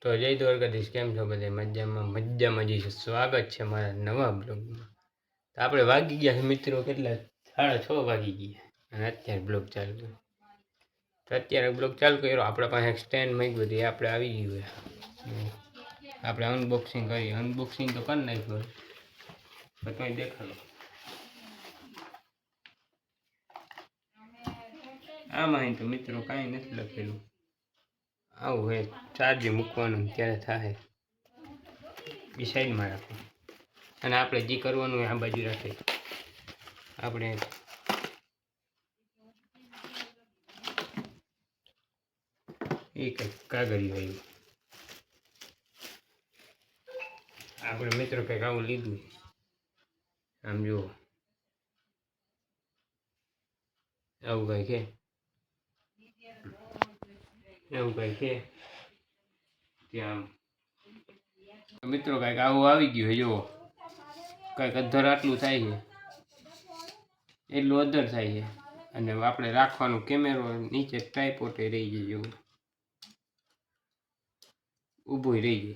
તો જય દ્વારકાધીશ, કેમ છો બધા? મજામાં જઈશ. સ્વાગત છે મારા નવા બ્લોગમાં. તો આપણે વાગી ગયા છે મિત્રો, કેટલા 6:30 વાગી ગયા અને અત્યારે બ્લોગ ચાલુ કર્યો. તો અત્યારે બ્લોગ ચાલુ કર્યો, આપણા પાસે એક સ્ટેન્ડ માંગ્યું હતું, એ આપણે આવી ગયું. આપણે અનબોક્સિંગ કરીએ. અનબોક્સિંગ તો કરી નાખ્યું, તો કંઈ દેખાડો. આમાં તો મિત્રો કાંઈ નથી લખેલું. આવું હોય ચાર્જિંગ મૂકવાનું ત્યારે થાય, એ સાઈડમાં રાખો. અને આપણે જે કરવાનું હોય આ બાજુ રાખીએ. આપણે એ કંઈક કાગળિયું આવ્યું. આપણે મિત્રો કંઈક આવું લીધું. આમ જુઓ, આવું કંઈ છે, એવું કંઈ છે ત્યાં. મિત્રો કંઈક આવું આવી ગયું. જુઓ, કંઈક અધર આટલું થાય છે, એટલું અધર થાય છે. અને આપણે રાખવાનું કેમેરો નીચે ટ્રાયપોડે રહી જાય, જેવું ઊભું રહી જાય.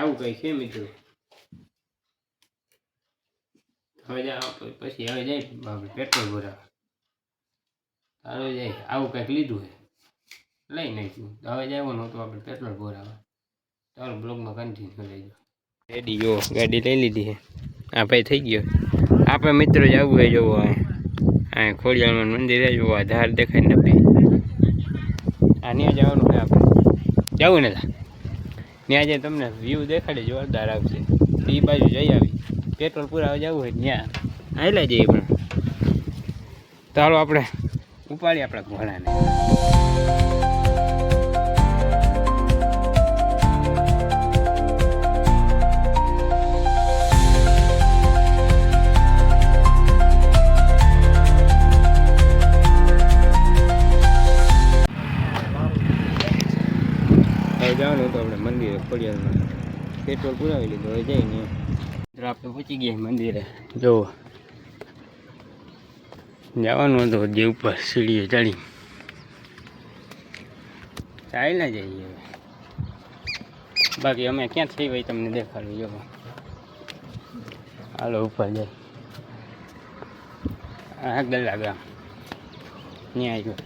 આવું કંઈ છે મિત્રો. હવે પછી હવે જાય પેટ્રોલ ભરાવા. હવે જાય આવું કંઈક લીધું છે, લઈ નાખ્યું. હવે જવાનું હતું આપણે પેટ્રોલ ભરાવા. ચાલો બ્લોગમાં કન્ટિન્યુ લઈ જાઓ. રેડી જો ગાડી લઈ લીધી છે. આ ભાઈ થઈ ગયો. આપણે મિત્રો જવું હોય, જોવો આ ખોડિયારમાં મંદિર જોવો, આ ધાર દેખાય ને બે. આ ત્યાં જવાનું છે આપણે. જવું ને ત્યાં જાય તમને વ્યૂ દેખાડે, જોરદાર આવશે. એ બાજુ જઈ આવી. પેટ્રોલ પુરાવા જવું હોય ત્યાં હાલ્યા જઈએ. પણ ચાલો આપણે ઉપાડીએ આપણા ઘોડાને. જવાનું હતું આપણે મંદિરે ખોડિયારમાં. પેટ્રોલ પુરાવી લીધું, હવે જઈને આપણે પહોંચી ગયા મંદિરે. જુઓ, જવાનું હતું જે ઉપર સીડીએ ચડી. ચાલી ના જઈએ હવે. બાકી અમે ક્યાં થઈ હોય તમને દેખાડું. જો હાલો ઉપર જાય. આ ગલ્લા ગામ ત્યાં આવ્યો.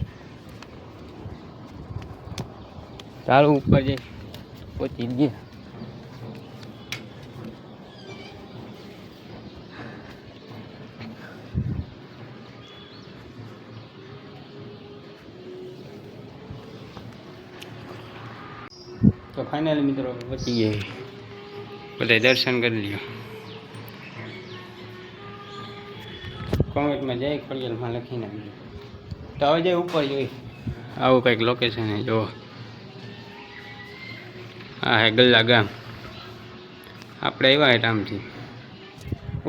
ચાલો ઉપર જઈ પહોંચી ગયા. તો ફાઇનલી મિત્રો પહોંચી ગયા. બધા દર્શન કરી લ્યો. કોમેન્ટમાં જય ખોડિયારમાં લખીને આપજો. તો હવે જઈ ઉપર જોઈ. આવું કંઈક લોકેશન છે. જુઓ, આ હે ગલ્લા ગામ. આપણે આવ્યા હે ટામથી.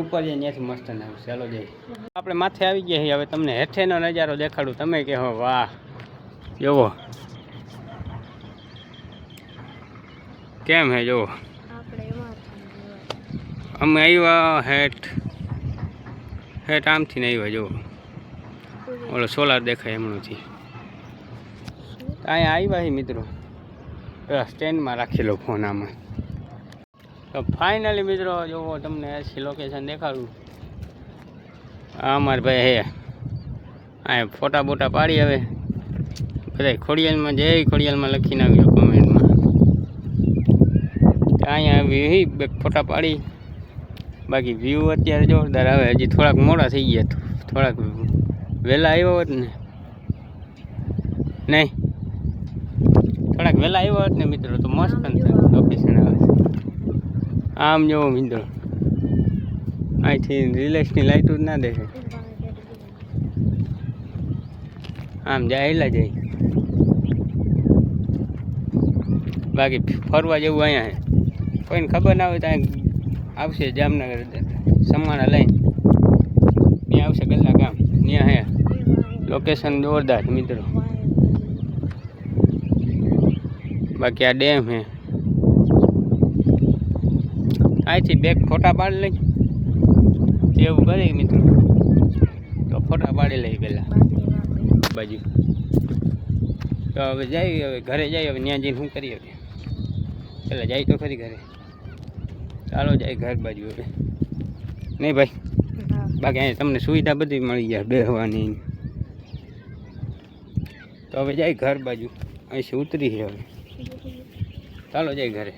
ઉપર જઈએ ત્યાંથી મસ્ત ના આવે. ચાલો જઈએ. આપણે માથે આવી ગયા છીએ. હવે તમને હેઠેનો નજારો દેખાડું. તમે કહો વાહ, જુઓ કેમ હે. જુઓ અમે આવ્યા હેઠ આમથી ને આવ્યા. જુઓ ઓલો સોલાર દેખાય એમણોથી. અહીંયા આવ્યા છે મિત્રો. સ્ટેન્ડમાં રાખેલો ફોન આમાં. તો ફાઇનલી મિત્રો જુઓ, તમને એસી લોકેશન દેખાડું. આ અમારા ભાઈ હે. આ ફોટા બોટા પાડી. હવે બધા ખોડિયાલમાં જય ખોડિયાલમાં લખીને આવ્યો કોમેન્ટમાં. અહીંયા આવી બે ફોટા પાડી. બાકી વ્યૂ અત્યારે જોરદાર આવે. હજી થોડાક મોડા થઈ ગયા. થોડાક વહેલા આવ્યો હોત ને, નહીં થોડાક વહેલા આવ્યો હોત ને મિત્રો, તો મસ્ત લોકેશન આવે. આમ જોવો મિત્રો, અહીંથી રિલેક્સની લાઇટો જ ના દેખાય. આમ જાહેલા જાય. બાકી ફરવા જેવું અહીંયા છે. કોઈને ખબર ના હોય તો અહીંયા આવશે જામનગર સમાણા લઈને. ત્યાં આવશે ગલ્લા ગામ. ત્યાં હે લોકેશન જોરદાર મિત્રો. બાકી આ ડેમ હે. અહીંથી બેગ ફોટા પાડી લઈ એવું કરે મિત્રો. તો ફોટા પાડી લઈ પેલા બાજુ. તો હવે જાય, હવે ઘરે જાય, હવે ત્યાં જઈને શું કરીએ હવે પેલા જાય તો ખરી ઘરે. ચાલો જાય ઘર બાજુ હવે, નહીં ભાઈ? બાકી અહીંયા તમને સુવિધા બધી મળી જાય બેસવાની. તો હવે જાય ઘર બાજુ, અહીંથી ઉતરી છે હવે. ચાલો જાય ઘરે.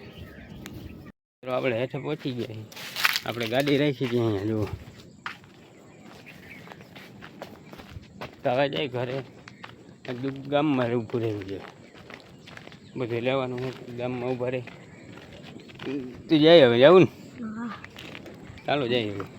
તો આપણે હેઠે પહોંચી ગયા. આપણે ગાડી રાખી હતી અહીંયા જુઓ. તો હવે જાય ઘરે. ગામમાં ઊભું રહેવું છે, બધું લેવાનું ગામમાં ઊભા રહે. તું જાય હવે, જાવું ને? ચાલો જાય હવે.